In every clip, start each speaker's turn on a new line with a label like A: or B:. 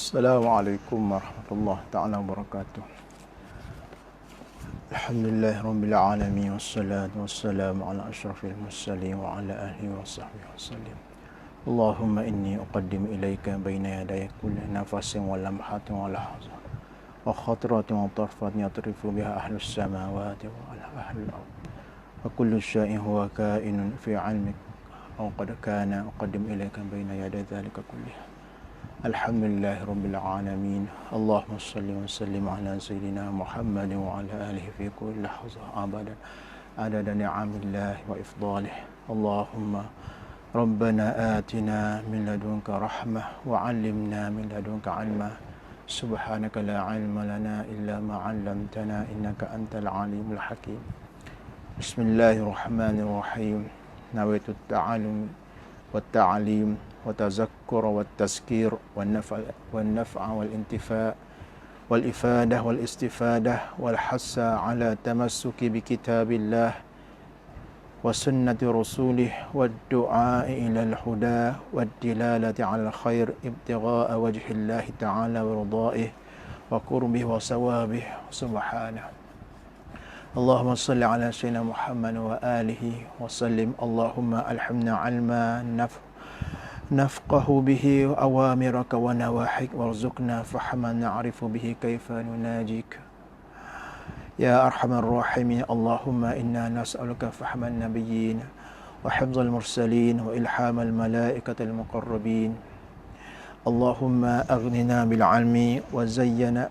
A: Assalamualaikum warahmatullahi ta'ala wabarakatuh. Alhamdulillah rabbil alamin wassalatu wassalamu ala asyrafil mursalin wa ala alihi wa sahbihi wasallim. Allahumma inni uqaddimu ilaika baina yaday kulli nafasin wa lamhatin wa lahzah wa khatratin wa tarfatin yatrifu biha ahlus samawati wa ahlul ardh wa kullu syai'in huwa kainun fi 'ilmik aw qad kana uqaddimu ilaika baina yaday dhalika kullihi. Alhamdulillah rabbil alamin. Allahumma salli wa sallim ala sayyidina Muhammad wa ala alihi fi kulli lahzah abadan adada ni'amillah wa ifdalih. Allahumma rabbana atina min ladunka rahmah wa 'allimna min ladunka 'ilma. Subhanaka la 'ilma lana illa ma 'allamtana innaka antal alimul hakim. Bismillahirrahmanirrahim. Nawaitu at-ta'allum wa at-ta'lim وتذكر والتذكير والنفع والانتفاع والإفادة والاستفادة والحث على التمسك بكتاب الله وسنة رسوله والدعاء إلى الهدى والدلالة على الخير ابتغاء وجه الله تعالى ورضائه وقربه وثوابه سبحانه. اللهم صل على سيدنا محمد وآله وسلم. اللهم ألهمنا علما نفقه به أوامرك ونواحيك وارزقنا فهما نعرف به كيف نناجيك يا أرحم الراحمين. اللهم إنا نسألك فهم النبيين وحفظ المرسلين وإلحام الملائكة المقربين. اللهم أغننا بالعلم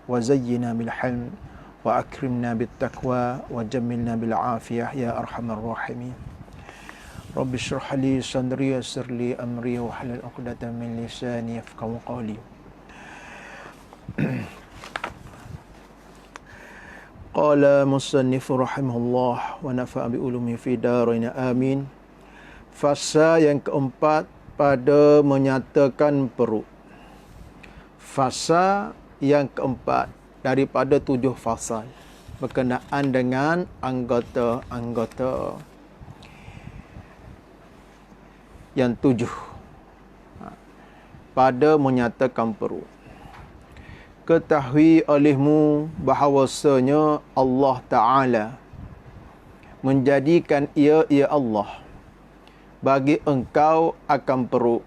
A: وزينا بالحلم وأكرمنا بالتقوى وجملنا بالعافية يا أرحم الراحمين. Rabbi shrah li sadri yassir li amri wahlul 'uqdatam min lisani yafqahu qawli. Qala musannif rahimahullah wa nafa'a bi ulumi fi darain amin. Fasa yang keempat pada menyatakan perut. Fasa yang keempat daripada 7 fasal berkenaan dengan anggota-anggota yang 7 pada menyatakan perut. Ketahui olehmu bahawasanya Allah Ta'ala menjadikan ia Allah bagi engkau akan perut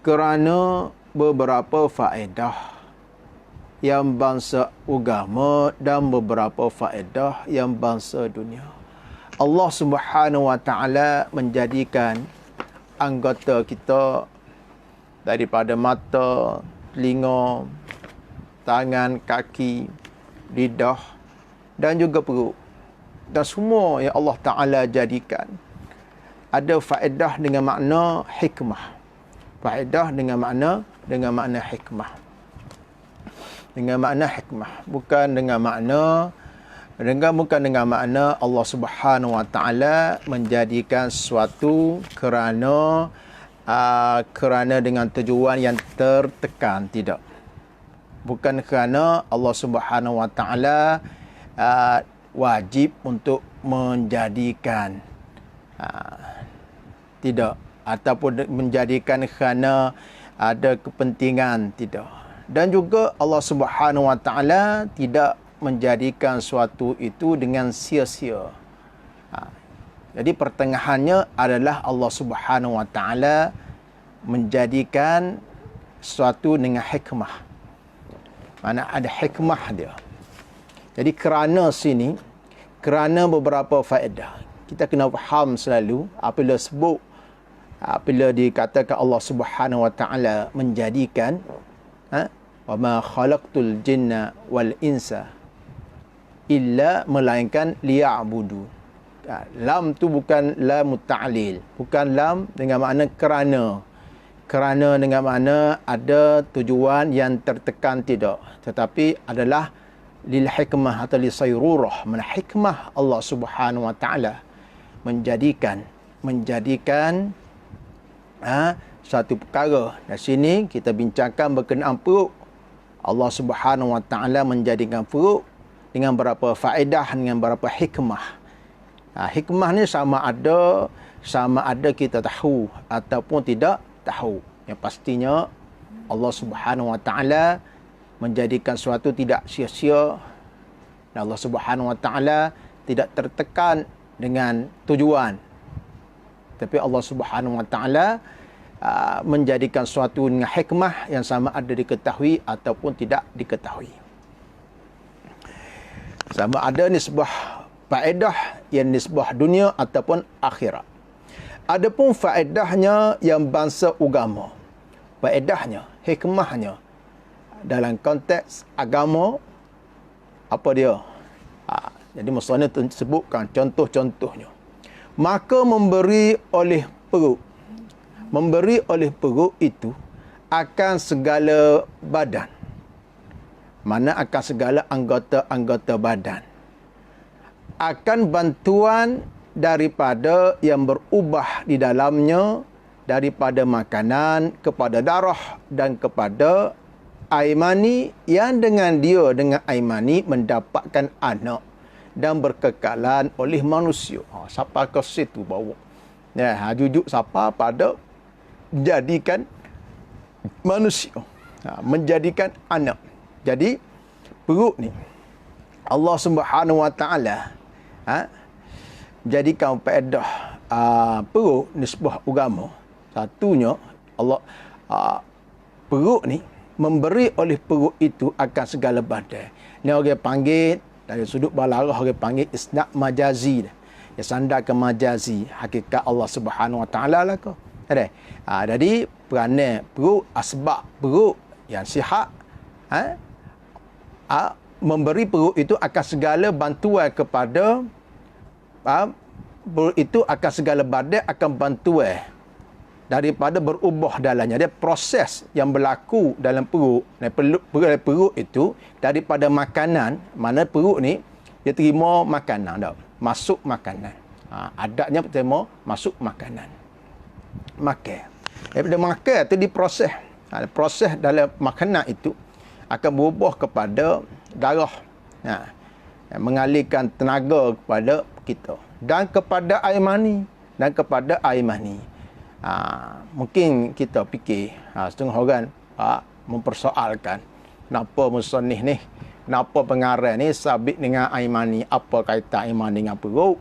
A: kerana beberapa faedah yang bangsa agama dan beberapa faedah yang bangsa dunia. Allah Subhanahu wa Ta'ala menjadikan anggota kita daripada mata, telinga, tangan, kaki, lidah dan juga perut. Dan semua yang Allah Ta'ala jadikan ada faedah dengan makna hikmah. Faedah dengan makna hikmah. Dengan makna hikmah, bukan dengan makna Allah Subhanahu wa Ta'ala menjadikan sesuatu kerana dengan tujuan yang tertekan, tidak. Bukan kerana Allah Subhanahu wa Ta'ala wajib untuk menjadikan, tidak, ataupun menjadikan kerana ada kepentingan, tidak. Dan juga Allah Subhanahu wa Ta'ala tidak menjadikan suatu itu dengan sia-sia. Jadi pertengahannya adalah Allah Subhanahu wa Ta'ala menjadikan suatu dengan hikmah. Mana ada hikmah dia. Jadi kerana beberapa faedah. Kita kena faham selalu apabila dikatakan Allah Subhanahu wa Ta'ala menjadikan wa ma khalaqtul jinna wal insa illa melainkan liya'budu. Lam tu bukan lam ta'lil, bukan lam dengan makna kerana. Kerana dengan makna ada tujuan yang tertekan, tidak, tetapi adalah lil hikmah atau li sayrurah. Mana hikmah Allah Subhanahu wa Ta'ala menjadikan satu perkara. Di sini kita bincangkan berkenaan perut. Allah Subhanahu wa Ta'ala menjadikan perut dengan berapa faedah, dengan berapa hikmah. Hikmah ni sama ada kita tahu ataupun tidak tahu. Yang pastinya Allah Subhanahu wa taala menjadikan sesuatu tidak sia-sia, dan Allah Subhanahu wa taala tidak tertekan dengan tujuan. Tapi Allah Subhanahu wa taala menjadikan sesuatu dengan hikmah yang sama ada diketahui ataupun tidak diketahui. Sama ada nisbah faedah yang nisbah dunia ataupun akhirat. Adapun faedahnya yang bangsa agama, faedahnya, hikmahnya dalam konteks agama, apa dia? Jadi musannif sebutkan contoh-contohnya. Maka memberi oleh perut itu akan segala badan. Mana akan segala anggota-anggota badan. Akan bantuan daripada yang berubah di dalamnya, daripada makanan kepada darah dan kepada air mani, yang dengan air mani mendapatkan anak dan berkekalan oleh manusia. Siapa ke situ bawa? Jujuk siapa pada menjadikan manusia, menjadikan anak. Jadi perut ni Allah Subhanahu wa taala jadikan faedah perut nisbah agama. Satunya Allah perut ni memberi oleh perut itu akan segala badan. Ni orang panggil dari sudut balarah, orang panggil isnad majazi. Ya sandar ke majazi, hakikat Allah Subhanahu wa taala lah ko. Jadi peranan perut, asbab perut yang sihat, memberi perut itu akan segala bantuan kepada perut itu akan segala badan akan bantuan daripada berubah dalamnya. Dia proses yang berlaku dalam perut. Perut itu daripada makanan, mana perut ni dia terima makanan dah, masuk makanan. Adatnya terima masuk makanan. Makan. Daripada makan tu diproses. Proses dalam makanan itu akan berubah kepada darah. Mengalirkan tenaga kepada kita. Dan kepada air mani. Mungkin kita fikir, setengah orang mempersoalkan, kenapa musannif ni, kenapa pengarang ni sabit dengan air mani, apa kaitan air mani dengan perut?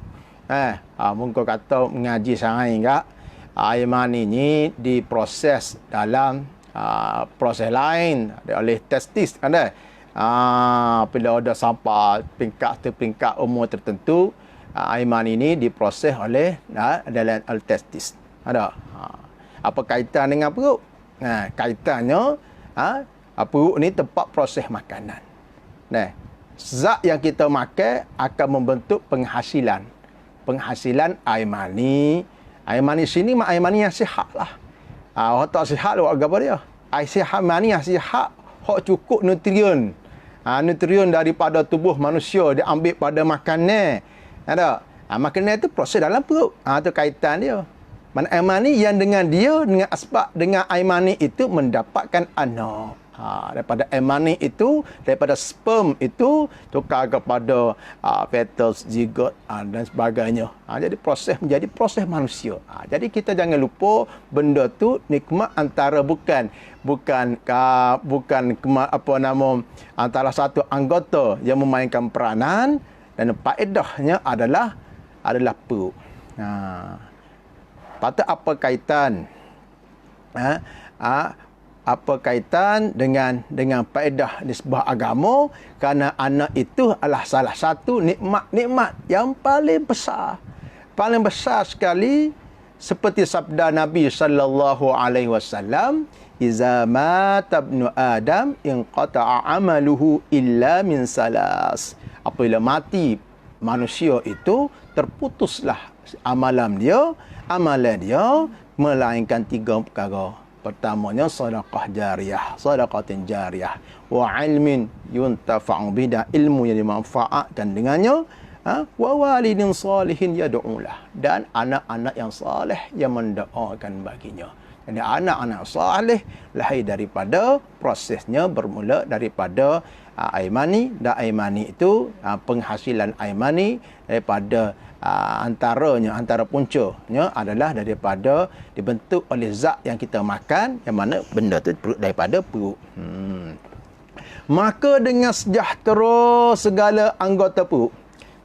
A: Mungkin kata mengaji sangat enggak, air mani ni diproses dalam proses lain oleh testis, kan? Bila ada sampai peringkat umur tertentu, air mani ni diproses oleh dalam testis. Ada. Apa kaitan dengan perut? Kaitannya perut ni tempat proses makanan. Zat yang kita makan akan membentuk penghasilan air mani. Air mani sini air mani yang sihat lah. Orang tak sihat buat apa dia? Air sihat, mani yang sihat, hak cukup nutrien. Nutrien daripada tubuh manusia dia ambil pada makanan. Ada. Makanan itu proses dalam perut. Itu kaitan dia. Mana air mani yang dengan asbab dengan air mani itu mendapatkan anak. Daripada air mani itu, daripada sperm itu tukar kepada fetus, zigot dan sebagainya. Jadi proses menjadi proses manusia. Jadi kita jangan lupa benda tu nikmat antara bukan antara satu anggota yang memainkan peranan, dan faedahnya adalah perut. Patut apa kaitan? Apa kaitan dengan faedah nisbah agama? Kerana anak itu adalah salah satu nikmat yang paling besar. Paling besar sekali, seperti sabda Nabi sallallahu alaihi wasallam, "Iza mata ibnu Adam inqata'a amaluhu illa min salas." Apabila mati manusia itu, terputuslah amalan dia melainkan 3 perkara. Pertamanya sadaqatin jariyah wa ilmin yuntafa'u bihi, ilmu yang dimanfaatkan dengannya, wa walidin salihin yad'ulah, dan anak-anak yang saleh yang mendoakan baginya. Ini anak-anak salih lahir daripada prosesnya bermula daripada air mani, dan air mani itu penghasilan air mani daripada antara puncanya adalah daripada dibentuk oleh zat yang kita makan, yang mana benda tu daripada perut. Maka dengan sejahtera segala anggota perut.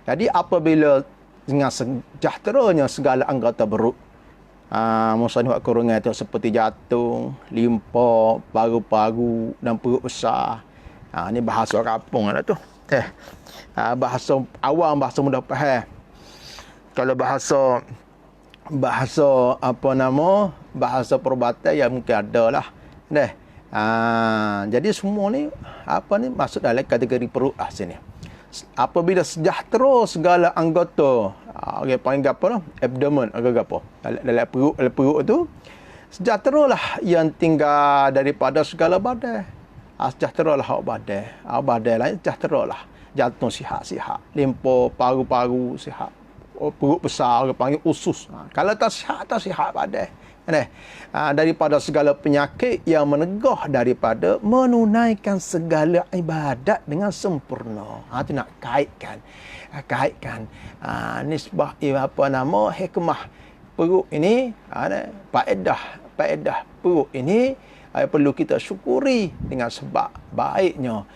A: Jadi apabila dengan sejahteranya segala anggota perut, musnah buat kurungan tu seperti jantung, limpa, paru-paru dan perut besar. Ni bahasa kampung lah tu. Bahasa awam, bahasa mudah faham. Kalau bahasa bahasa perubatan ya mungkin ada lah. Jadi semua ni masuk dalam kategori perut sini. Apabila sejahtera segala anggota, orang panggil apa lah? Abdomen, apa? Dalam perut tu, sejahteralah yang tinggal daripada segala badan. Sejahteralah badan. Badan lain sejahteralah. Jantung sihat-sihat. Limpa, paru-paru sihat. Perut besar, orang panggil usus. Kalau tak sihat badan. Daripada segala penyakit yang menegah daripada menunaikan segala ibadat dengan sempurna. Itu nak kaitkan nisbah hikmah perut ini, faedah perut ini perlu kita syukuri dengan sebab baiknya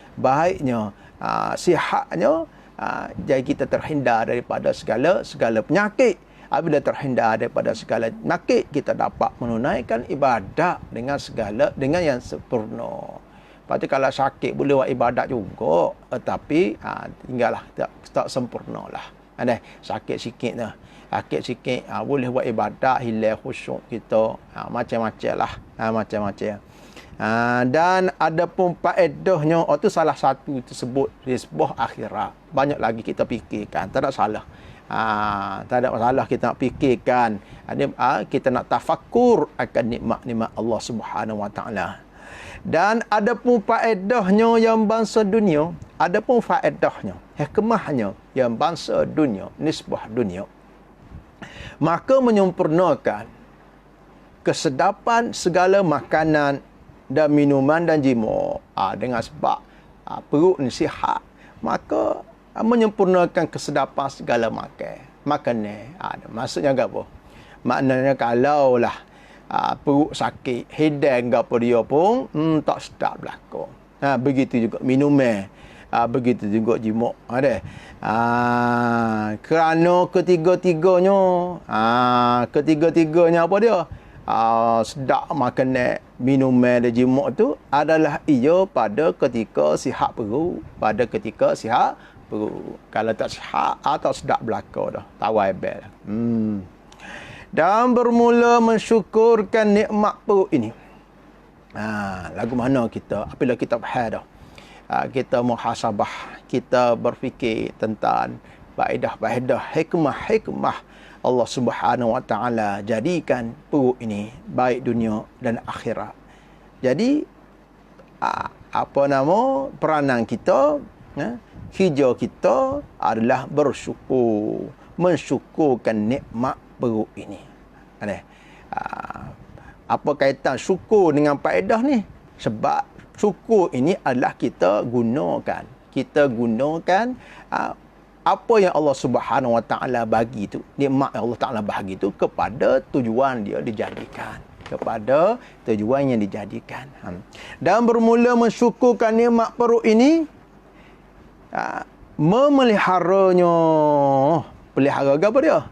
A: sihatnya. Jadi kita terhindar daripada segala penyakit. Apabila terhindar daripada segala penyakit, kita dapat menunaikan ibadat dengan yang sempurna. Lepas tu kalau sakit boleh buat ibadat juga, tetapi tinggallah tak sempurnalah. Sakit sikit boleh buat ibadat, hilang khusyuk kita, macam-macam lah, macam-macam. Dan ada pun faedahnya, itu salah satu tersebut risbah akhirat. Banyak lagi kita fikirkan, tak ada salah. Tak ada masalah kita nak fikirkan. Kita nak tafakur akan nikmat-nikmat Allah Subhanahu Wa Taala. Dan ada pun faedahnya yang bangsa dunia, ada pun faedahnya, hikmahnya yang bangsa dunia, nisbah dunia. Maka menyempurnakan kesedapan segala makanan dan minuman dan jimat. Dengan sebab perut ni sihat, maka menyempurnakan kesedapan segala makanan. Maksudnya apa? Maknanya kalaulah perut sakit, hidang apa dia pun tak sedap belaka. Begitu juga minuman, begitu juga jimat. Kerana ketiga-tiganya apa dia? Sedap makanan, minuman dan jimat tu adalah ia pada ketika sihat perut, Kalau tak sihat, tak sedap belaka dah. Tawai bel. Dan bermula mensyukurkan nikmat perut ini. Lagu mana kita, apabila kita faham dah, kita muhasabah, kita berfikir tentang faedah-faedah, hikmah Allah Subhanahu Wa Taala jadikan perut ini baik dunia dan akhirat. Jadi peranan kita, hijau kita adalah bersyukur, mensyukurkan nikmat perut ini. Apa kaitan syukur dengan faedah ni? Sebab syukur ini adalah kita gunakan apa yang Allah Subhanahu Wa Taala bagi tu, nikmat yang Allah Taala bagi tu kepada tujuan dia dijadikan, dan bermula mensyukurkan nikmat perut ini, memeliharanya. Pelihara apa dia?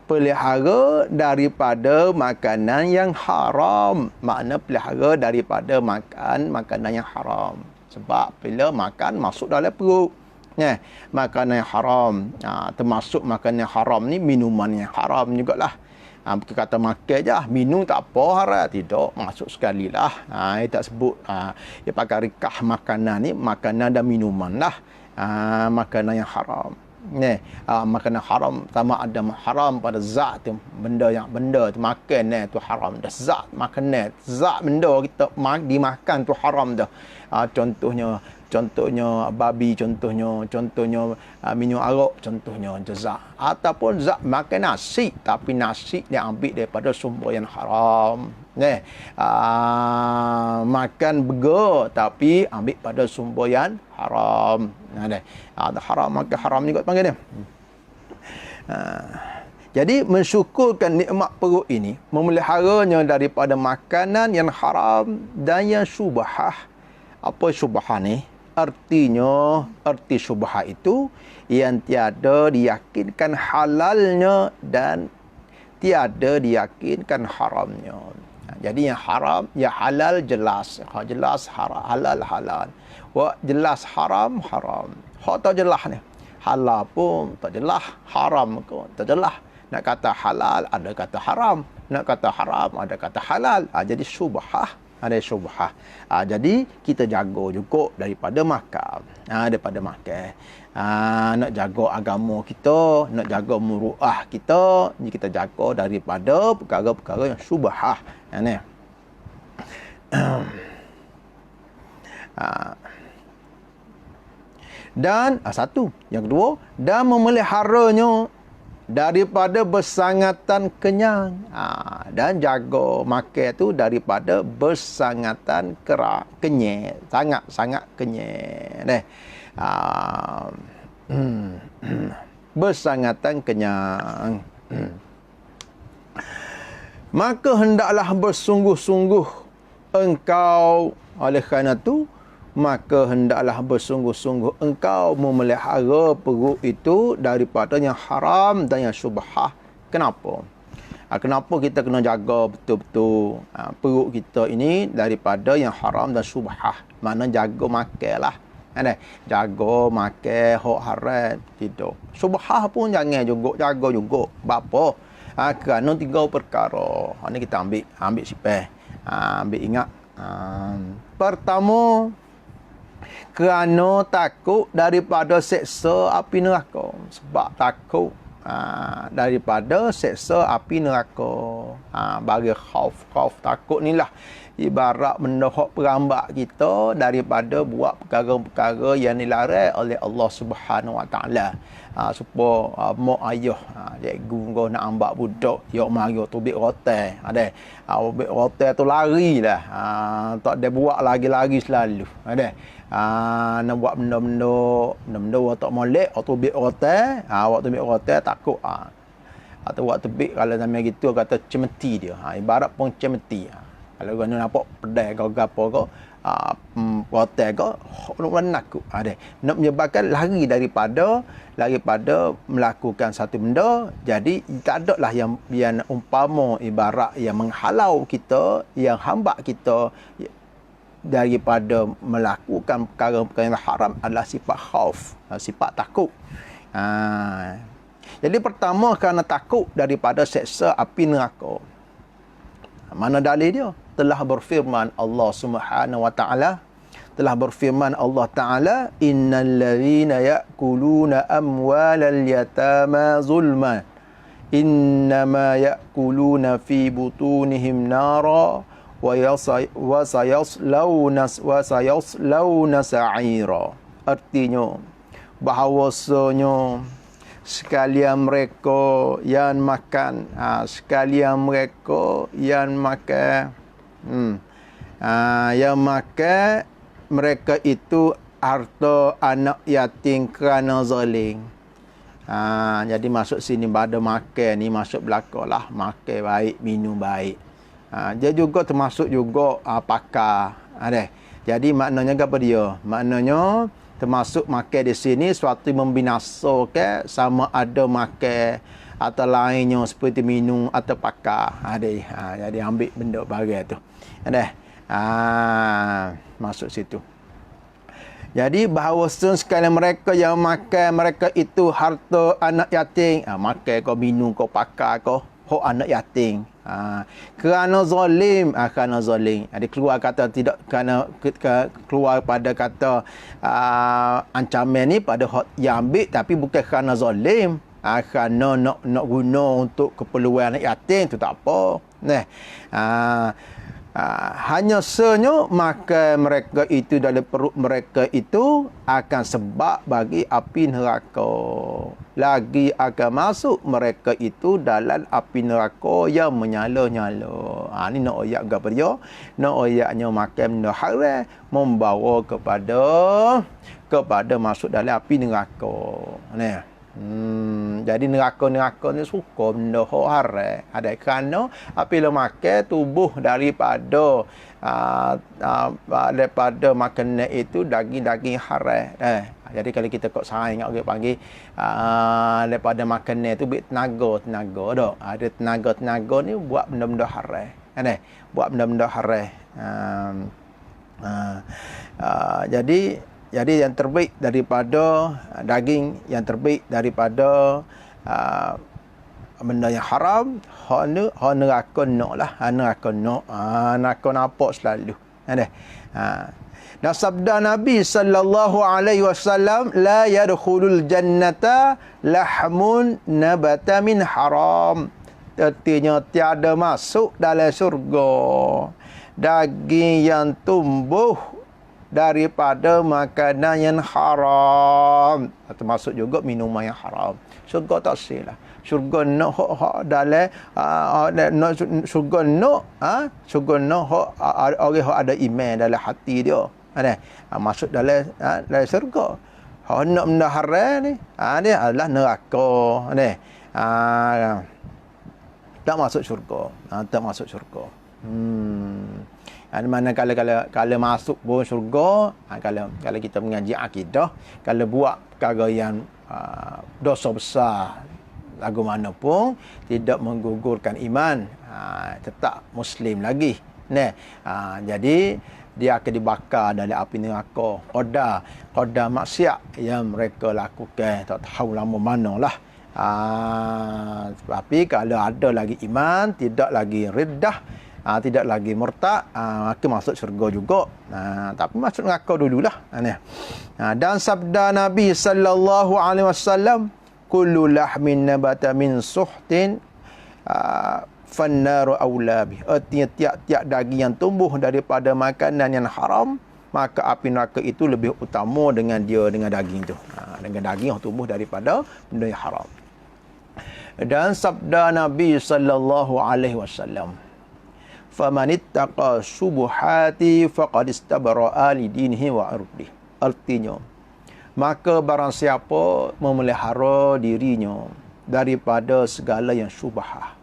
A: Pelihara daripada makanan yang haram. Makna pelihara daripada makanan yang haram. Sebab bila makan masuk dalam perut, makanan yang haram, termasuk makanan yang haram ni minuman yang haram jugalah. Kita kata makan je, minum tak apa haram, tidak, masuk sekali lah. Dia tak sebut, dia pakai rikah makanan ni, makanan dan minuman lah. Makanan yang haram. Makanan haram, sama ada haram pada zat tu, benda tu makan tu haram dah. Zat makanan, zat benda kita dimakan tu haram dah. Contohnya contohnya babi, contohnya minum arak, contohnya jazak. Ataupun zat makan nasi, tapi nasi dia ambil daripada sumber yang haram. Makan burger tapi ambil pada sumber yang haram. Ada haram, makan haram ni kot panggil dia. Jadi mensyukurkan nikmat perut ini, memeliharanya daripada makanan yang haram dan yang syubhah. Apa syubhah ni? Arti syubhah itu yang tiada diyakinkan halalnya dan tiada diyakinkan haramnya. Jadi yang haram, yang halal jelas. Jelas halal. Jelas haram. Hak tak jelas ni. Halal pun tak jelas, haram pun tak jelas. Nak kata halal, ada kata haram. Nak kata haram, ada kata halal. Jadi syubhah, ada syubhah. Jadi kita jaga juga daripada makan. Nak jaga agama kita, nak jaga muruah kita, ni kita jaga daripada perkara-perkara yang syubhah. Dan satu, yang kedua, dan memeliharanya daripada bersangatan kenyang. Dan jaga makan tu daripada bersangatan kenyang. Sangat kenyang. Bersangatan kenyang. Maka hendaklah bersungguh-sungguh engkau, oleh kerana tu maka hendaklah bersungguh-sungguh engkau memelihara perut itu daripada yang haram dan yang syubhah. Kenapa? Kenapa kita kena jaga betul-betul perut kita ini daripada yang haram dan syubhah? Mana jaga makan lah. Jaga makan hak haram tidak. Syubhah pun jangan juga, jaga juga. Bapa? Kerana 3 perkara. Ini kita ambil sipai. Ambil ingat. Pertama, kerana takut daripada seksa api neraka. Sebab takut daripada seksa api neraka. Bagi khauf takut ni lah ibarat benda hak perambat kita daripada buat perkara-perkara yang dilarang oleh Allah Subhanahu Wa Taala. Supaya mak ayah cikgu kau nak ambak budak yok mari tu bik rotai bik rotai tu larilah, tak ada buat lagi selalu nak buat benda tak molek waktu bik rotai takut atau waktu bik kalau nama gitu kata cemeti dia, ibarat pun cemeti. Kalau kau nampak pedai kau gapo kau rotai kau nak nak menyebabkan lari daripada melakukan satu benda. Jadi tak ada lah yang umpama ibarat yang menghalau kita, yang hambat kita daripada melakukan perkara-perkara yang haram adalah sifat khauf, sifat takut. Jadi pertama kerana takut daripada seksa api neraka. Mana dalil dia? Telah berfirman Allah Subhanahu Wa Taala, telah berfirman Allah Taala, innal ladzina ya'kuluna amwalal yatama zulman innama ya'kuluna fi butunihim nara wa sayaslawna sa'ira. Artinya bahawasanya sekalian mereka yang makan mereka itu harta anak yatim kerana zalim. Jadi masuk sini pada makan ni masuk belakalah, makan baik, minum baik. Dia juga termasuk juga pakar. Jadi maknanya apa dia? Maknanya termasuk makan di sini suatu membinasakan sama ada makan atau lainnya seperti minum atau pakar. Jadi ambil benda bagai tu. Masuk situ. Jadi bahawa sekalian mereka yang makan mereka itu harta anak yatim. Makan kau, minum kau, pakar kau hak anak yatim. Kerana zalim, kerana zalim. Ada keluar kata tidak, kerana keluar pada kata ancaman ni pada hak yang ambil, tapi bukan kerana zalim. Kerana nak guna untuk keperluan anak yatim tu tak apa. hanya senyo makan mereka itu dalam perut mereka itu akan sebab bagi api neraka. Lagi akan masuk mereka itu dalam api neraka yang menyala-nyala. Ni nak ayat apa dia? Nak ayatnya makan benda haram membawa kepada masuk dalam api neraka. Jadi neraka-neraka ni suka benda hak haram. Ada kerana apabila makan tubuh daripada makanan itu daging-daging haram. Jadi kalau kita kok sayang orang panggil daripada makanan itu buat tenaga dak. Ada tenaga ni buat benda-benda haram. Buat benda-benda haram. Jadi yang terbaik daripada daging, yang terbaik daripada benda yang haram, hak neraka nak lah. Neraka nampak selalu. Dan sabda Nabi sallallahu alaihi wasallam, la yadkhulul jannata lahmun nabata min haram. Artinya tiada masuk dalam syurga daging yang tumbuh daripada makanan yang haram, termasuk juga minuman yang haram. Syurga tak sila. Syurga nak hak dalam syurga nak hak orang hak ada iman dalam hati dia. Masuk dalam syurga. Hak nak benda haram ni, dia adalah neraka. Tak masuk syurga. Tak masuk syurga. Mana kalau masuk pun syurga, kalau kita mengaji akidah, kalau buat perkara yang dosa besar lagu mana pun tidak menggugurkan iman, tetap muslim lagi. Jadi dia akan dibakar dalam api neraka. Qada maksiat yang mereka lakukan tak tahu lama manalah. Tapi kalau ada lagi iman, tidak lagi riddah, tidak lagi murtad, maka masuk syurga juga. Tapi masuk neraka dululah. Dan sabda Nabi sallallahu alaihi wasallam, kullu lahmin nabata min suhtin fannaru aula bih. Artinya tiap-tiap daging yang tumbuh daripada makanan yang haram, maka api neraka itu lebih utama dengan daging itu. Dengan daging yang tumbuh daripada benda yang haram. Dan sabda Nabi sallallahu alaihi wasallam, faman ittaqa subuhati faqad istabra'a li dinihi wa 'irdihi. Artinya, maka barang siapa memelihara dirinya daripada segala yang syubhah,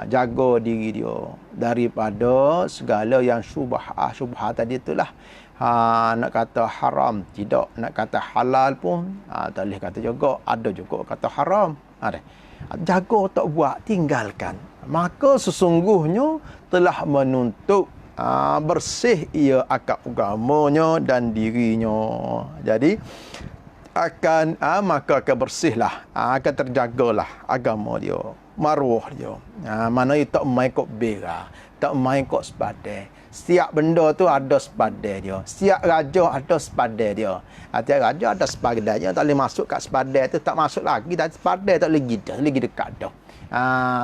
A: jaga diri dia daripada segala yang syubhah. Syubhah tadi itulah nak kata haram tidak, nak kata halal pun tak boleh kata juga, ada juga kata haram. Jaga tak buat, tinggalkan, maka sesungguhnya telah menuntut bersih ia akal agamanya dan dirinya. Jadi maka akan bersihlah, akan terjagalah agama dia, maruah dia. Mana tak main kok bera, tak main kok sepadan. Setiap benda tu ada sepadan dia. Setiap raja ada sepadan dia. Setiap raja ada sepadan dia. Tak boleh masuk kat sepadan tu, tak masuk lagi. Dan sepadan tak lagi dekat dah.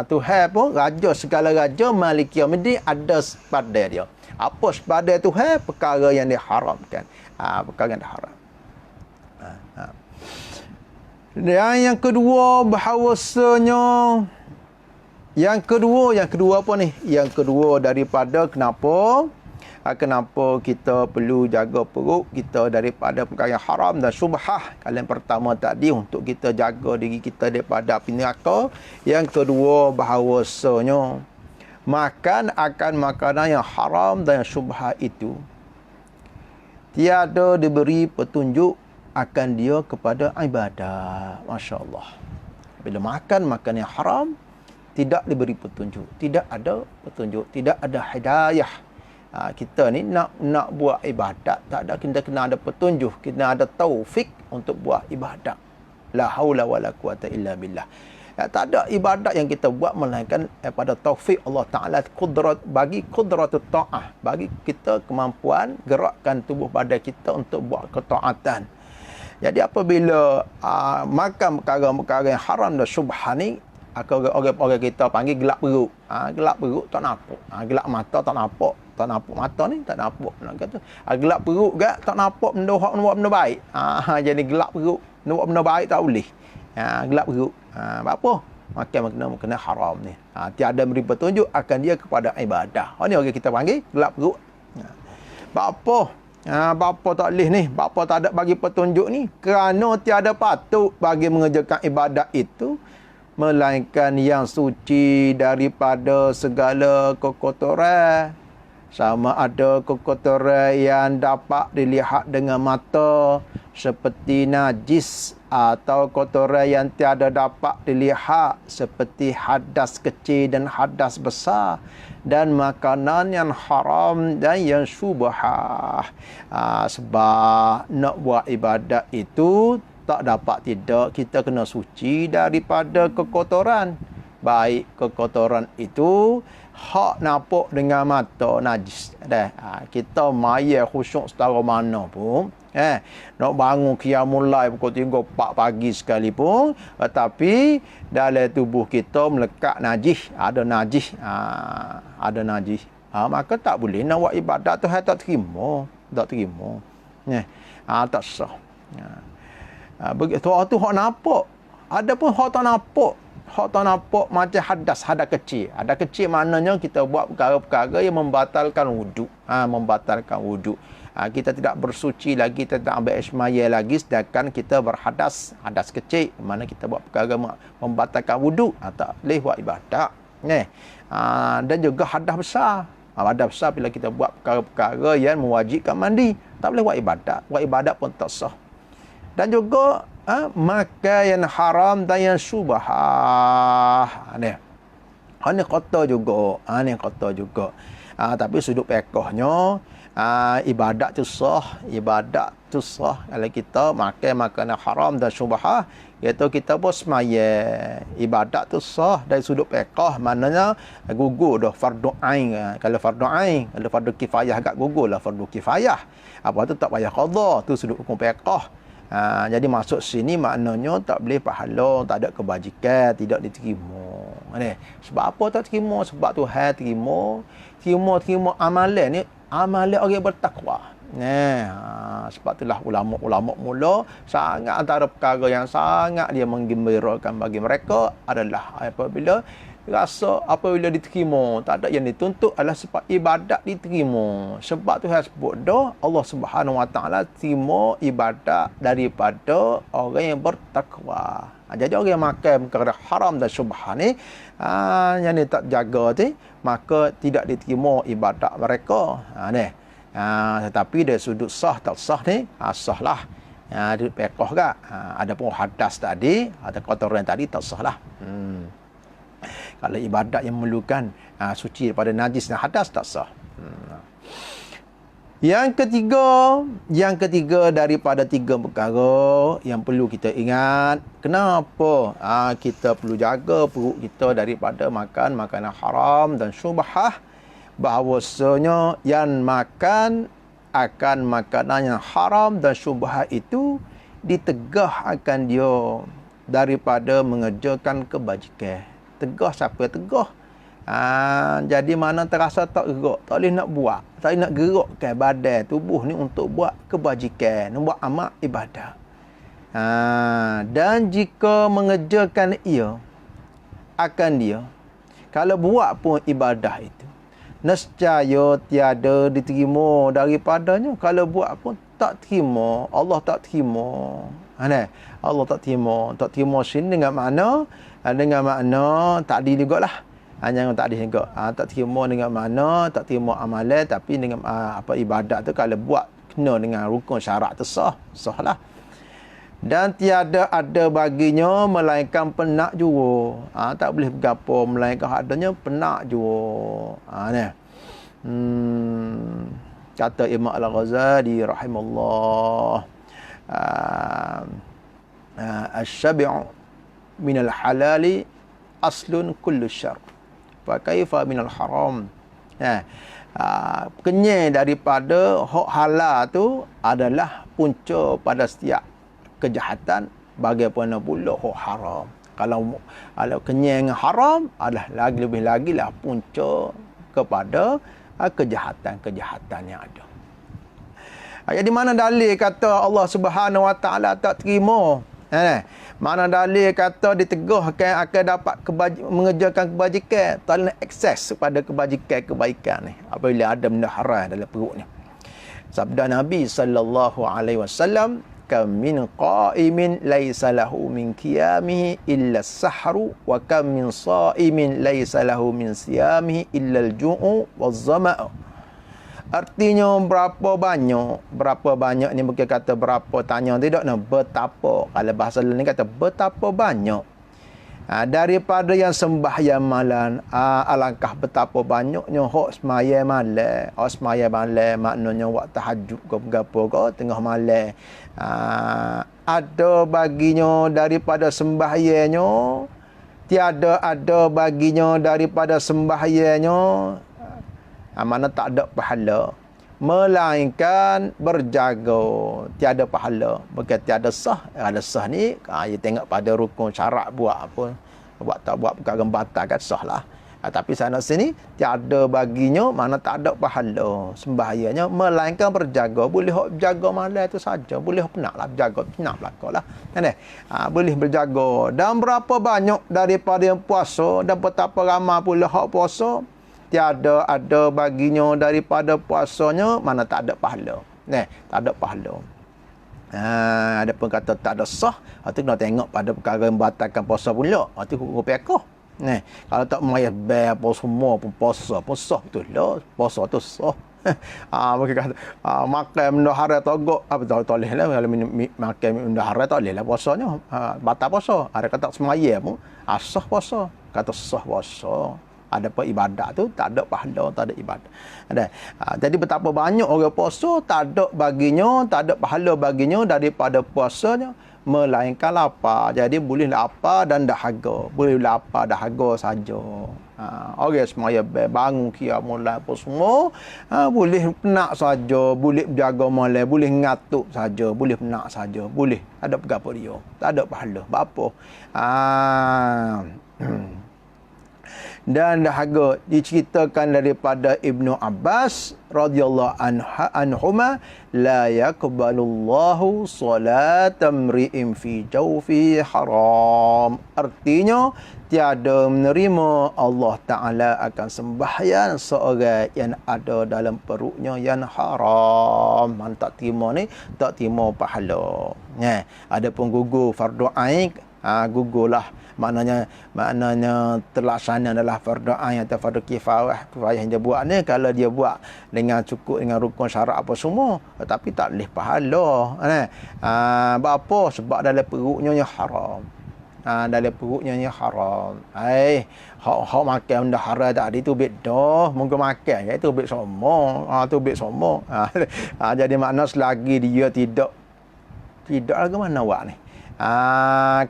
A: Tuhan pun raja, segala raja Malik Yaumiddin ada sepadan dia. Apa sepadan Tuhan? Perkara yang diharamkan. Perkara yang diharam. Dan yang kedua, bahawasanya yang kedua apa ni? Yang kedua daripada kenapa kita perlu jaga perut kita daripada perkara yang haram dan syubhah. Kalian pertama tadi untuk kita jaga diri kita daripada api neraka. Yang kedua, bahawasanya makan akan makanan yang haram dan yang syubhah itu tiada diberi petunjuk akan dia kepada ibadah. Masya Allah. Bila makan yang haram, tidak diberi petunjuk, tidak ada petunjuk, tidak ada hidayah. Kita ni nak buat ibadat, tak ada, kita kena ada petunjuk, kena ada taufik untuk buat ibadat. La haula wala quwata illa billah. Tak ada ibadat yang kita buat melainkan pada taufik Allah Ta'ala, bagi qudratut ta'ah, bagi kita kemampuan gerakkan tubuh badan kita untuk buat ketaatan. Jadi apabila makan perkara-perkara yang haram dan syubhah ni, orang kita panggil gelap perut. Gelap perut tak nampak. Gelap mata tak nampak. Tak nampak mata ni, tak nampak. Nak kata, gelap perut gak, tak nampak benda hak buat benda baik. Jadi gelap perut, buat benda baik tak boleh. Gelap perut. Apa? Makan kena haram ni. Tiada beri petunjuk akan dia kepada ibadah. Ni orang kita panggil gelap perut. Bapa bapa tak boleh ni, bapa tak ada bagi petunjuk ni kerana tiada patut bagi mengerjakan ibadat itu melainkan yang suci daripada segala kekotoran. Sama ada kekotoran yang dapat dilihat dengan mata seperti najis atau kotoran yang tiada dapat dilihat seperti hadas kecil dan hadas besar dan makanan yang haram dan yang syubhah. Sebab nak buat ibadat itu tak dapat tidak kita kena suci daripada kekotoran. Baik kekotoran itu hak nampak dengan mata najis dah. Kita maya khusyuk setara mana pun nak bangun qiyamul lail pukul 3 4 pagi sekalipun, tetapi dalam tubuh kita melekat najis, ada najis, maka tak boleh nak buat ibadat tu tak terima, tak sah. Begitu tu hak nampak, ada pun hak tak nampak. Hak tak nampak macam hadas kecil. Hadas kecil maknanya kita buat perkara-perkara yang membatalkan wuduk. Membatalkan wuduk. Kita tidak bersuci lagi, kita tidak ambil ismaya lagi sedangkan kita berhadas, hadas kecil. Mana kita buat perkara membatalkan wuduk. Tak boleh buat ibadat. Dan juga hadas besar. Hadas besar bila kita buat perkara-perkara yang mewajibkan mandi. Tak boleh buat ibadat. Buat ibadat pun tak sah. Dan juga makan yang haram dan yang syubhah. Ini kata juga. Tapi sudut pekahnya ibadat tu sah. Kalau kita makan makanan haram dan syubhah, iaitu kita pun semaya. Ibadat tu sah dari sudut pekah, maknanya gugur dah fardu ain. Kalau fardu ain, kalau fardu kifayah agak gugurlah fardu kifayah. Apa tu tak payah qada, tu sudut hukum pekah. Jadi masuk sini maknanya tak boleh pahala, tak ada kebajikan, tidak diterima. Sebab apa tak terima? Sebab Tuhan terima amalan ni, amalan orang bertakwa. Sebab itulah ulama-ulama mula sangat antara perkara yang sangat dia menggembirakan bagi mereka adalah apabila diterima, tak ada yang dituntut adalah sebab ibadat diterima. Sebab Tuhan sebut dah Allah Subhanahu Wa Taala terima ibadat daripada orang yang bertakwa. Jadi orang yang makan perkara haram dan syubhah ni, yang ni tak jaga tu, maka tidak diterima ibadat mereka. Tetapi dari sudut sah tak sah ni, sah lah. Di pekoh gak. Ada pun hadas tadi, ada kotoran tadi tak sah lah. Kalau ibadat yang memerlukan suci daripada najis dan hadas tak sah. Yang ketiga daripada 3 perkara yang perlu kita ingat, kenapa kita perlu jaga perut kita daripada makan makanan haram dan syubhah, bahawasanya yang makan akan makanan yang haram dan syubhah itu ditegah akan dia daripada mengerjakan kebajikan. Tegah siapa tegah? Jadi mana terasa tak gerak, tak boleh nak buat, tak boleh nak gerakkan badan tubuh ni untuk buat kebajikan, buat amal ibadah. Dan jika mengerjakan ia akan dia, kalau buat pun ibadah itu nescaya tiada diterima daripadanya. Kalau buat pun tak terima, Allah tak terima. Allah tak terima sini dengan makna takdir jugalah. Jangan takdir juga. Tak terima dengan makna tak terima amalan, tapi dengan ibadat tu kalau buat kena dengan rukun syarat tu sahlah. Dan tiada ada baginya melainkan penak jua. Tak boleh bergapo melainkan adanya penak jua. Kata Imam Al-Ghazali rahimahullah, asy-syabi'u minal halali aslun kullu syarr, fa kaifa minal haram. Kenyang daripada hak halal tu adalah punca pada setiap kejahatan, bagaimana pula hak haram. Kalau kenyang haram adalah lebih lagi lah punca kepada kejahatan yang ada. Jadi mana dalil kata Allah Subhanahu Wa Taala tak terima? Mana dalil kata diteguhkan akan dapat mengerjakan kebajikan, tak nak akses kepada kebaikan ni apabila ada benda haram dalam perut ni. Sabda Nabi sallallahu alaihi wasallam, kam min qa'imin laisa lahu min qiyamihi illa as-sahru wa kam min sha'imin laisa lahu min siyamihi illa al-ju'u waz-zama'u. Artinya berapa banyak ni bukan kata berapa tanya, tidak nak betapa. Kalau bahasa lain ni kata betapa banyak daripada yang sembahyang malam, alangkah betapa banyaknya hok sembahyang malam, maknanya waktu tahajud ke berapa ke tengah malam, ada baginya daripada sembahyangnya, tiada ada baginya daripada sembahyangnya, mana tak ada pahala, melainkan berjaga, tiada pahala. Bukan tiada sah. Ada sah ni, dia tengok pada rukun syarat buat apa. Buat tak buat perkara batal kan sah lah. Tapi sana sini, tiada baginya, mana tak ada pahala sembahyangnya, melainkan berjaga. Boleh berjaga malam tu saja. Boleh penaklah berjaga, penat belakanglah. Boleh berjaga. Dan berapa banyak daripada yang puasa, dan betapa ramai pula hak puasa, tiada ada baginya daripada puasanya, mana tak ada pahala. Tak ada pahala. Ada pun kata tak ada sah, itu kena tengok pada perkara yang membatalkan puasa pula. Itu hukum fiqh. Kalau tak mayat apa semua pun puasa pun sah betul lah. Puasa tu sah. Mungkin kata makan benda haram togok apa tak boleh lah. Kalau makan benda haram tak boleh lah puasanya. Batal puasa. Ada kata semaya pun sah puasa. Kata sah puasa. Ada apa ibadat tu tak ada pahala, tak ada ibadat. Jadi betapa banyak orang puasa tak ada baginya, tak ada pahala baginya daripada puasanya, melainkan lapar. Jadi boleh lapar dan dahaga. Boleh lapar dahaga saja. Orang semaya bangun kira mulai apa semua, boleh penat saja, boleh berjaga malam, boleh ngatuk saja, boleh penat saja, boleh. Ada berapa dia? Tak ada pahala. Apa? Dan dahaga diceritakan daripada Ibnu Abbas radhiyallahu anhuma, la yaqbalullahu salatan mri'in fi jawfi haram. Artinya tiada menerima Allah Ta'ala akan sembahyang seorang yang ada dalam perutnya yang haram. Man tak terima ni, tak terima pahala. Adapun gugur fardu ain, gugurlah, maknanya terlaksana adalah fardu ain atau fardu kifayah yang dia buat ni. Kalau dia buat dengan cukup dengan rukun syarat apa semua, tapi tak boleh pahala. Apa? Sebab dalam perutnya yang haram. Dalam perutnya yang haram. Hak makan benda haram tadi tu beda. Mungkin makan ya, itu beda sama. Tu beda sama. Jadi makna selagi dia tidak lagi mana buat ni.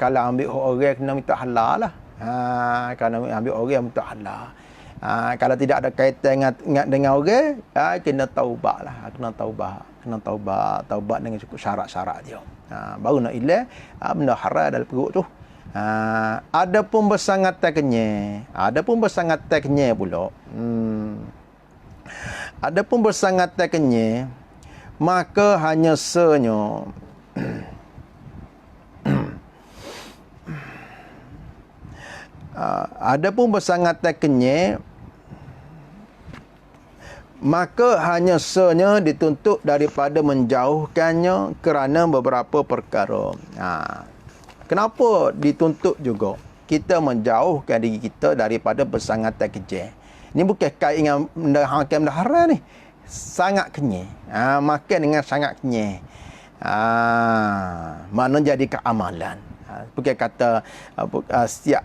A: Kalau ambil orang kena minta halal lah. Kalau ambil orang minta halal. Kalau tidak ada kaitan dengan orang, kena taubat lah. Kena taubat dengan cukup syarat-syarat dia. Baru nak hilang benda haram dalam perut tu. Adapun bersangatan kenyang pula. Adapun bersangatan kenyang, maka hanya senyo adapun bersangatan kenyang, maka hanya senya dituntut daripada menjauhkannya kerana beberapa perkara. Kenapa dituntut juga kita menjauhkan diri kita daripada bersangatan kenyang? Ini bukan kait dengan benda haram ni. Sangat kenyang. Makan dengan sangat kenyang. Mana jadi keamalan. Bukan kata setiap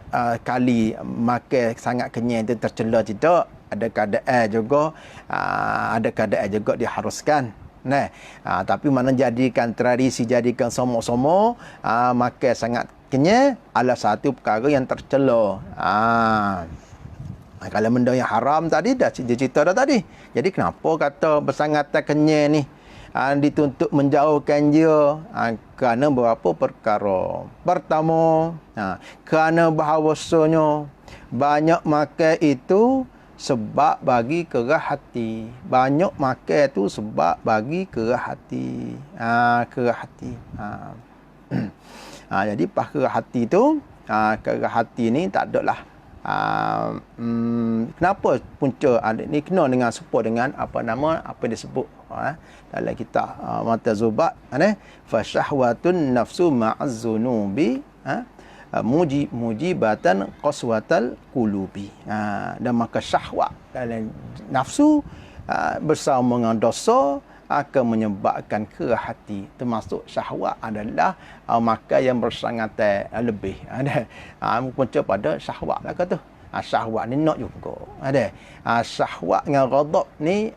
A: kali makan sangat kenyang itu tercela, tidak. Ada keadaan juga diharuskan. Tapi mana jadikan tradisi, jadikan semua makan sangat kenyang adalah satu perkara yang tercela. Kalau benda yang haram tadi dah cerita dah tadi. Jadi kenapa kata bersangatan kenyang ni dituntut menjauhkan dia? Kerana beberapa perkara. Pertama, kerana bahawasanya banyak makan itu sebab bagi kerah hati. Banyak makan tu sebab bagi kerah hati. Kerah hati. Jadi pas kerah hati tu, kerah hati ni tak ada lah. Kenapa punca ni kena dengan serupa dengan apa disebut dalam kitab Mata Zubat, fa syahwatun nafsu ma'az zunubi mujibatan qaswatal qulubi. Dan maka syahwat dalam nafsu bersama dengan dosa akan menyebabkan kerah hati. Termasuk syahwat adalah makan yang bersangatan lebih. Punca pada syahwat lah kata. Syahwat ni nak juga. Syahwat dengan ghadab ni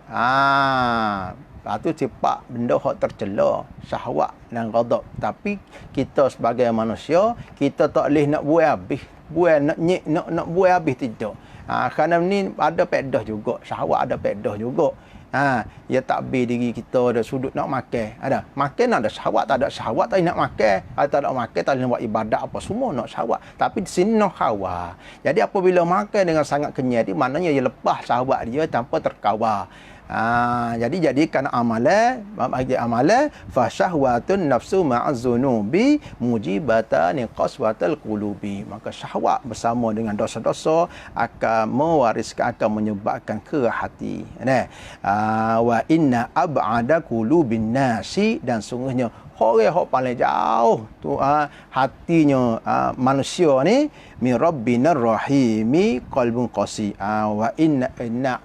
A: tu sifat benda hak tercela, syahwat dan ghadab. Tapi kita sebagai manusia, kita tak boleh nak buai habis. Buai nak buai habis tidak. Kerana ni ada pedah juga, syahwat ada pedah juga. Ya takbir diri kita ada sudut nak makan. Ada. Makan ada syahwat, tak ada syahwat tak nak makan. Tak ada makan tak nak buat ibadat apa semua nak syahwat. Tapi di sini nak hawa. Jadi apabila makan dengan sangat kenyang dia, maknanya ia lepas syahwat dia tanpa terkawal. Jadi jadikan amalan, bagi amalan fa syahwatun nafsu ma'az zunubi mujibatan qaswatal qulubi. Maka syahwat bersama dengan dosa-dosa akan mewariskan, akan menyebabkan kerah hati. Wa inna ab'ada qulubin nasi, dan sungguhnya orang yang paling jauh tu hatinya manusia ni min rabbinar rahimi qalbun qasi. Wa inna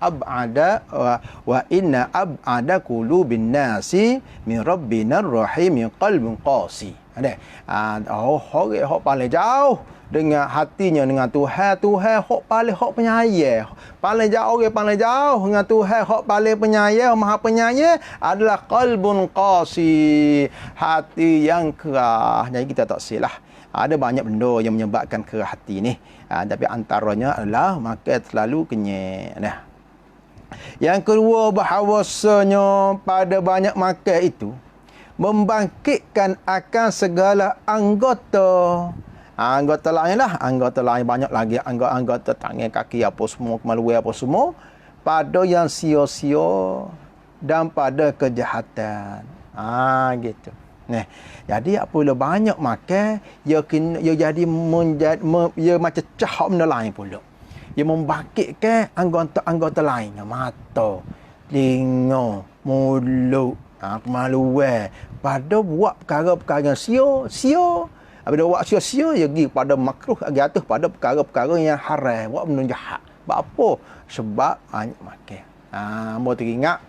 A: ab'ada qulubin nasi min rabbinar rahimi qalbun qasi. Orang yang paling jauh dengan hatinya dengan Tuhan hak penyayang. Paling jauh dengan Tuhan hak paling penyayang, Maha Penyayang adalah qalbun qasi, hati yang keras. Jadi kita tak silah. Ada banyak benda yang menyebabkan kerah hati ni. Tapi antaranya adalah makan terlalu kenyang. Yang kedua, bahawasanya pada banyak makan itu membangkitkan akan segala anggota. Anggota lain lah, anggota lain banyak lagi, anggota tangan, kaki apa semua, kemaluan apa semua, pada yang sia-sia dan pada kejahatan. Gitu. Jadi apabila banyak makan, ia jadi ia macam cahap benda lain pula. Ia membangkitkan anggota lain, mata, telinga, mulut, kemaluan, pada buat perkara-perkara yang sia. Bila buat sia-sia, ia pergi pada makruh, pergi atas pada perkara-perkara yang haram, buat benda jahat. Sebab apa? Sebab banyak makan. Mau teringat,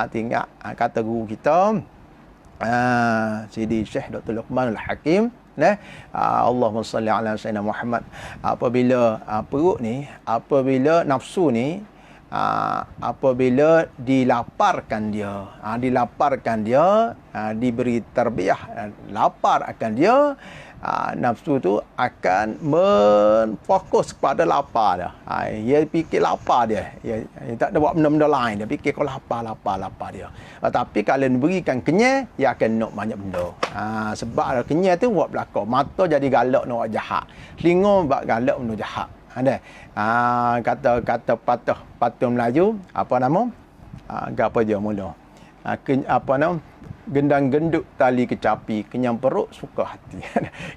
A: teringat kata guru kita, Sidi Syekh Dr. Luqman Al-Hakim, Allahumma salli ala Sayyidina Muhammad. Apabila perut ni, apabila nafsu ni, apabila dilaparkan dia, diberi tarbiyah, lapar akan dia, nafsu tu akan menfokus pada lapar dia. Dia fikir lapar dia. Dia tak ada buat benda-benda lain. Dia fikir kau lapar dia. Tapi kalau diberikan kenyang, dia akan nak banyak benda. Sebab kenyang tu buat belakang. Mata jadi galak nak buat jahat. Telinga buat galak benda jahat. Kata patah Melayu, apa nama? Apa je mula? Apa nama? Gendang genduk tali kecapi, kenyang perut suka hati.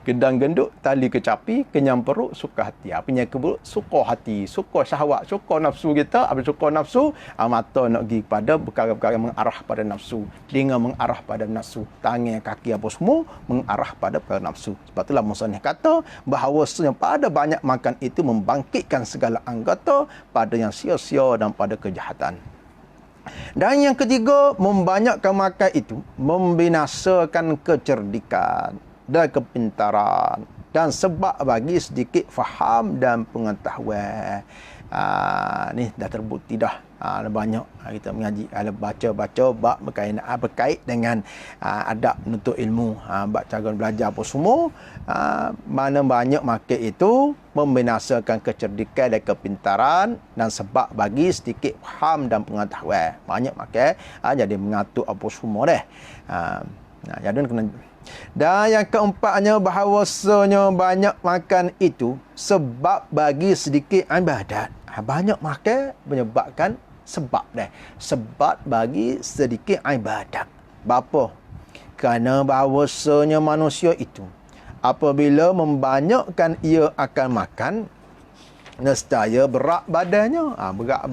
A: Gendang genduk tali kecapi, kenyang perut suka hati. Apanya keburuk? Suka hati, suka syahwat, suka nafsu kita. Apabila suka nafsu, mata nak pergi pada perkara-perkara yang mengarah pada nafsu. Telinga mengarah pada nafsu. Tangan, kaki apa semua mengarah pada perkara nafsu. Sebab itulah musannif kata bahawasanya pada banyak makan itu membangkitkan segala anggota pada yang sia-sia dan pada kejahatan. Dan yang ketiga, membanyakkan makan itu membinasakan kecerdikan dan kepintaran dan sebab bagi sedikit faham dan pengetahuan. Ni dah terbukti dah. Banyak kita mengaji, baca bab berkait dengan adab menuntut ilmu, bab cara belajar apa semua. Mana banyak makan itu membinasakan kecerdikan dan kepintaran dan sebab bagi sedikit faham dan pengetahuan. Banyak makan jadi mengatur apa semua dah. Jadi kena. Dan yang keempatnya, bahawasanya banyak makan itu sebab bagi sedikit ibadat. Banyak makan menyebabkan sebab dah. Sebab bagi sedikit ibadat. Bapa? Kerana bahawasanya manusia itu apabila membanyakkan ia akan makan, nescaya berat badannya. Berat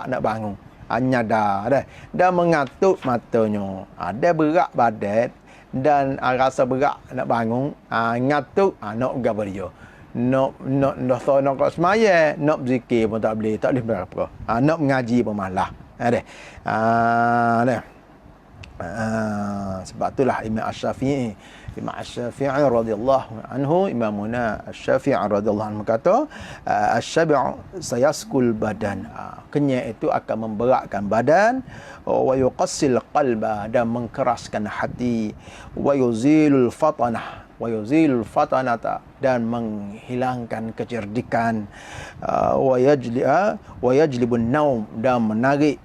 A: nak bangun. Nyadar dah. Dan mengatuk matanya. Dia berat badan dan rasa berat nak bangun. Ngatuk, nak gabar dia. Nak kat semaya, nak berzikir pun tak boleh berapa. Nak mengaji pun malah. Dah. Sebab itulah Imam Asy-Syafi'i radhiyallahu anhu, Imamuna Asy-Syafi'i radhiyallahu anhu kata, asy-syab'u sayaskul badan. Kenyang itu akan memberatkan badan, wa yuqassil qalba, dan mengkeraskan hati, wa yuzilul fatanata, dan menghilangkan kecerdikan, wa yajlibun naum, dan menarik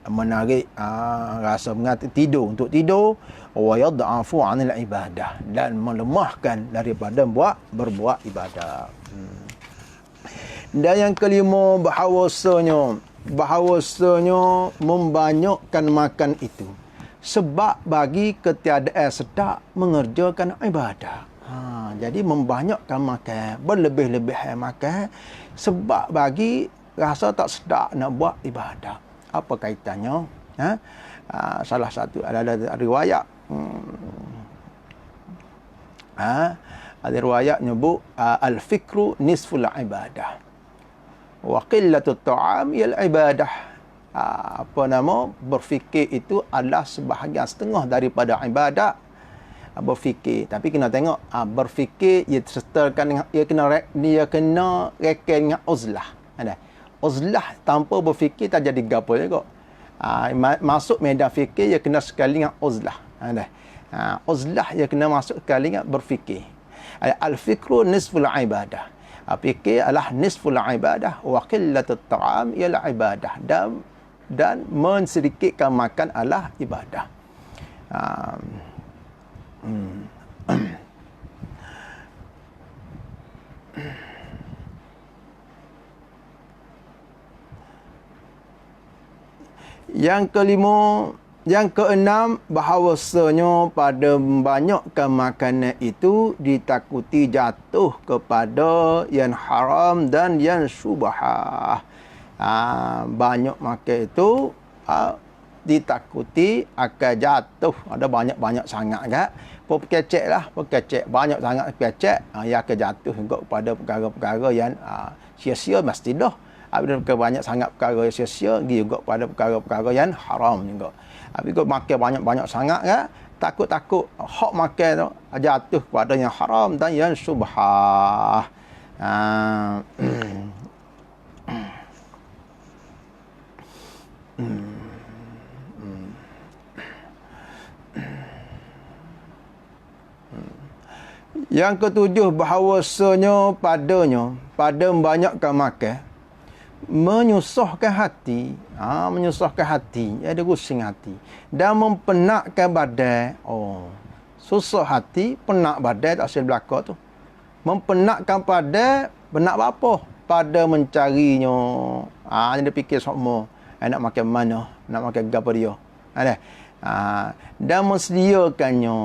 A: rasa tidur, untuk tidur, wa yad'afu 'anil ibadah, dan melemahkan daripada berbuat ibadah. Dan yang kelima, bahawasanya membanyakkan makan itu sebab bagi ketiadaan sedap mengerjakan ibadah. Jadi membanyakkan makan, berlebih-lebih makan sebab bagi rasa tak sedap nak buat ibadah. Apa kaitannya? Salah satu ada riwayat. Ada riwayat nyebut al-fikru nisful ibadah wa qillatut ta'am yal ibadah. Berfikir itu adalah sebahagian setengah daripada ibadat. Berfikir, tapi kena tengok berfikir ia sertakan dia kena reken dengan uzlah. Uzlah tanpa berfikir tak jadi gapo juga. Masuk medan fikir ia kena sekali dengan uzlah. Uzlah ia kena masuk sekali dengan berfikir. Al-fikru nisful ibadah. Fikir adalah nisful ibadah, wa qillatut ta'am ialah ibadah, dan mensedikitkan makan adalah ibadah. Yang keenam, bahawasanya pada membanyakkan makanan itu ditakuti jatuh kepada yang haram dan yang syubhah. Banyak makan itu ditakuti akan jatuh. Ada banyak sangat kan. Perkecek banyak sangat perkecek, ia akan jatuh juga kepada perkara-perkara yang sia-sia mesti dah. Apabila banyak sangat perkara yang sia-sia, dia juga pada perkara-perkara yang haram juga. Apabila makan banyak-banyak sangat kan, takut-takut hak makan tu jatuh kepada yang haram dan yang syubhah. Yang ketujuh, bahawasanya pada membanyakkan makan menyusahkan hati, ada rusing hati, dan mempenatkan badan. Susah hati, penat badan, tak asyik belakang tu. Mempenatkan badan, penat apa? Pada mencarinya. Dia fikir semua, nak makan mana, nak makan apa dia. Dan mensediakannya.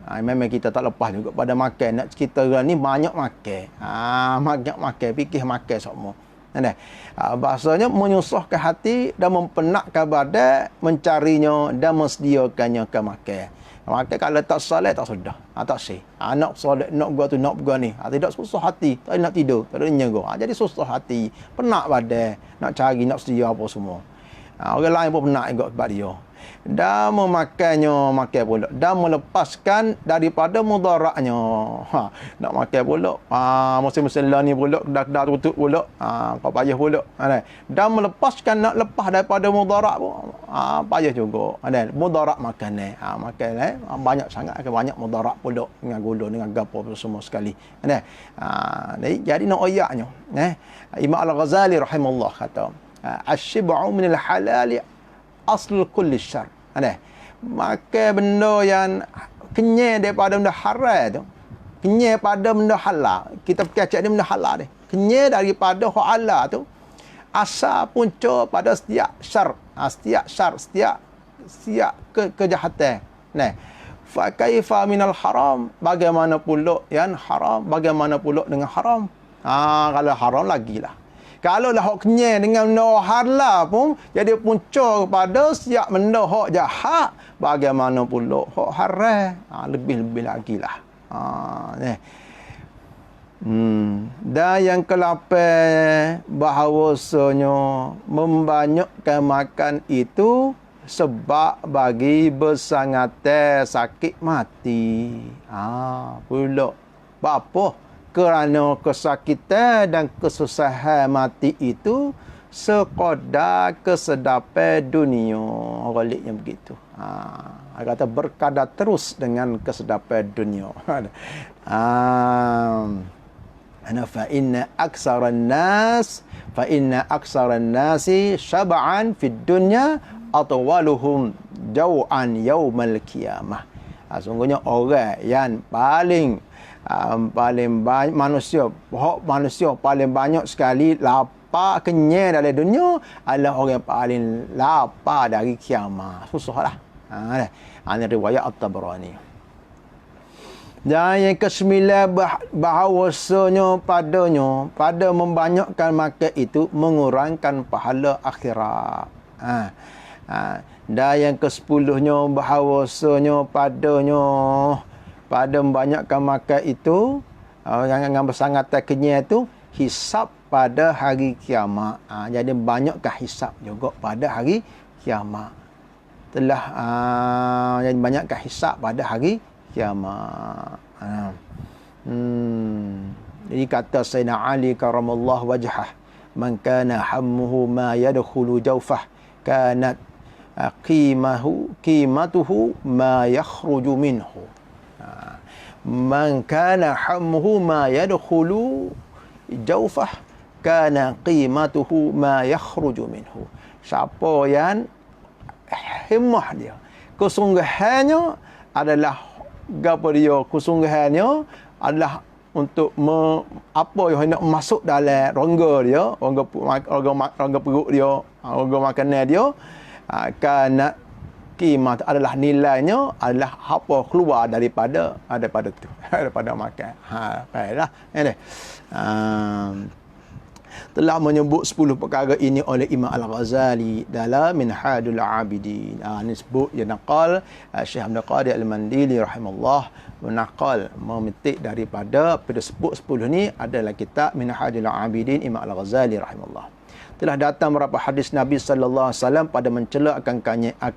A: Memang kita tak lepas juga pada makan. Nak kita ni banyak makan. Banyak makan, fikir makan semua. Bahasanya menyusahkan hati dan mempenatkan badan, mencarinya dan mensediakannya ke makan. Makan kalau tak salat tak sudah. Tak sih. Nak salat, nak gua tu, nak gua ni. Tidak susah hati, tak nak tidur, tak ada nyago. Jadi susah hati, penat badan, nak cari, nak sedia apa semua. Orang lain pun penat juga sebab dia. Dan memakannya, makan pula, dan melepaskan daripada mudaratnya. Nak makan pula, musim-musim lah ni pula, dah tutup pula, kau payah pula. Dan melepaskan, nak lepas daripada mudarat pun, payah juga. Mudarat makanan, banyak sangat, banyak mudarat pula, dengan gula, dengan gapo semua sekali. Jadi nak ayatnya, Imam Al-Ghazali rahimahullah kata, asyib'u minal halali asl kulli syar. Makan benda yang kenyang daripada benda haram tu, kenyang pada benda halal. Kita berkacak ni benda halal ni. Kenyang daripada hak halal tu, asal punca pada setiap syar. Setiap syar, setiap kejahatan. Nah, fa kaifa minal haram, bagaimana pula yang haram, bagaimana pula dengan haram. Kalau haram lagilah. Kalau lah hok kenyang dengan benda halal pun jadi punca kepada setiap benda hok jahat, bagaimana pula hok haram. Lebih-lebih lagilah. Ni. Dan yang ke-8, bahawasanya membanyakkan makan itu sebab bagi bersangatan sakit mati. Pula. Apa? Kerana kesakitan dan kesusahan mati itu sekadar kesedapan dunia. Galiknya begitu. Kata berkadar terus dengan kesedapan dunia. Fa inna aksaran nasi syab'an fid dunya atwaluhum jau'an yaumal qiyamah. Sungguhnya orang yang paling banyak manusia paling banyak sekali lapar kenyang dalam dunia adalah orang yang paling lapar dari kiamat. Susahlah. Ini riwayat At-Tabrani. Dan yang ke-9, bahawasanya pada membanyakkan makan itu mengurangkan pahala akhirat. Dan yang ke-10-nya, bahawasanya pada membanyakkan makan itu yang bersangatan kenyang itu hisab pada hari kiamat. Jadi banyakkah hisab juga pada hari kiamat. Jadi banyakkah hisab pada hari kiamat. Jadi kata Sayyidina Ali karamallahu wajhah, man kana hammuhu ma yadkhulu jawfah kanat qimatuhu ma yakhruju minhu. Man kana hammuhu ma yadkhulu jawfah kana qimatuhu ma yakhruju minhu. Siapa yang himmah dia, kesungguhannya adalah kesungguhannya adalah untuk apa yang hendak masuk dalam rongga dia, rongga perut dia, rongga makanan dia, kana kimat adalah nilainya adalah apa keluar daripada tu daripada makan. Baiklah ini. Telah menyebut 10 perkara ini oleh Imam Al-Ghazali dalam Minhajul Abidin. Ini sebut yang naqal Syekh Abdul Qadir Al-Mandili rahimahullah menaqal memetik daripada pada sebut 10 ni adalah kitab Minhajul Abidin Imam Al-Ghazali rahimahullah. Telah datang beberapa hadis Nabi sallallahu alaihi wasallam pada mencela akan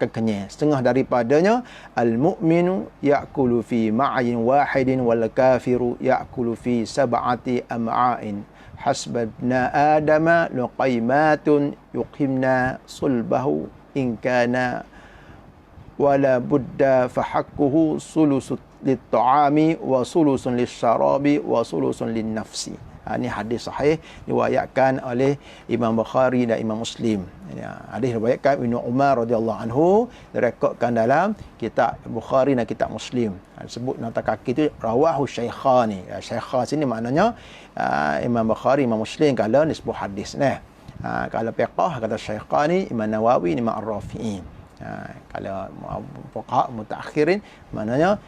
A: kenyang. Setengah daripadanya al-mu'minu ya'kulu fi ma'in wahidin wal kafiru ya'kulu fi sab'ati am'ain hasbabna adama luqaymatun yuqimna sulbahu in kana wala budda fahaqquhu sulusun lit-ta'ami wa sulusun lis-syarabi wa sulusun lin-nafsi. Ini hadis sahih riwayatkan oleh Imam Bukhari dan Imam Muslim. Hadis riwayatkan Ibnu Umar radhiyallahu anhu, direkodkan dalam kitab Bukhari dan kitab Muslim. Disebut nota kaki itu rawahu syaikhani. Syaikhan sini maknanya Imam Bukhari, Imam Muslim kalau disebut hadis ni. Kalau fiqh kata syaikhani Imam Nawawi, Imam Ar-Rafi'i. Kalau fuqaha mutaakhirin maknanya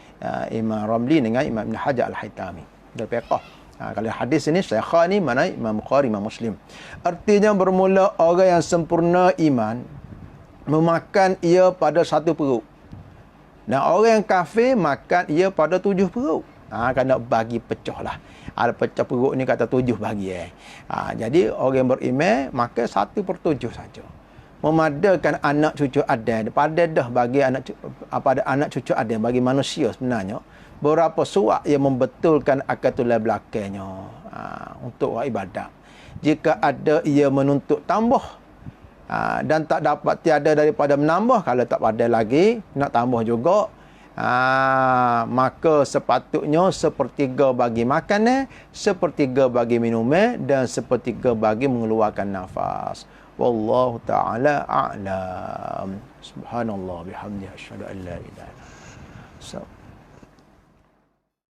A: Imam Ramli dengan Imam Ibn Hajar Al-Haytami. Dari fiqh. Kalau hadis ini Syaikhan ni mana Imam Bukhari, Imam Muslim. Artinya bermula orang yang sempurna iman memakan ia pada satu perut. Dan orang yang kafir makan ia pada 7 perut. Kena bagi pecah lah. Ada pecah perut ni kata 7 bagi. Jadi orang yang beriman makan 1/7 saja. Memadakan anak cucu Adam. Pada dah bagi pada anak cucu Adam bagi manusia sebenarnya. Berapa surat yang membetulkan akal tulang belakangnya untuk ibadat. Jika ada ia menuntut tambah dan tak dapat tiada daripada menambah, kalau tak ada lagi nak tambah juga, maka sepatutnya 1/3 bagi makanan, 1/3 bagi minuman dan 1/3 bagi mengeluarkan nafas. Wallahu ta'ala a'lam. Subhanallah bihamdihi asyhadu an la ilaha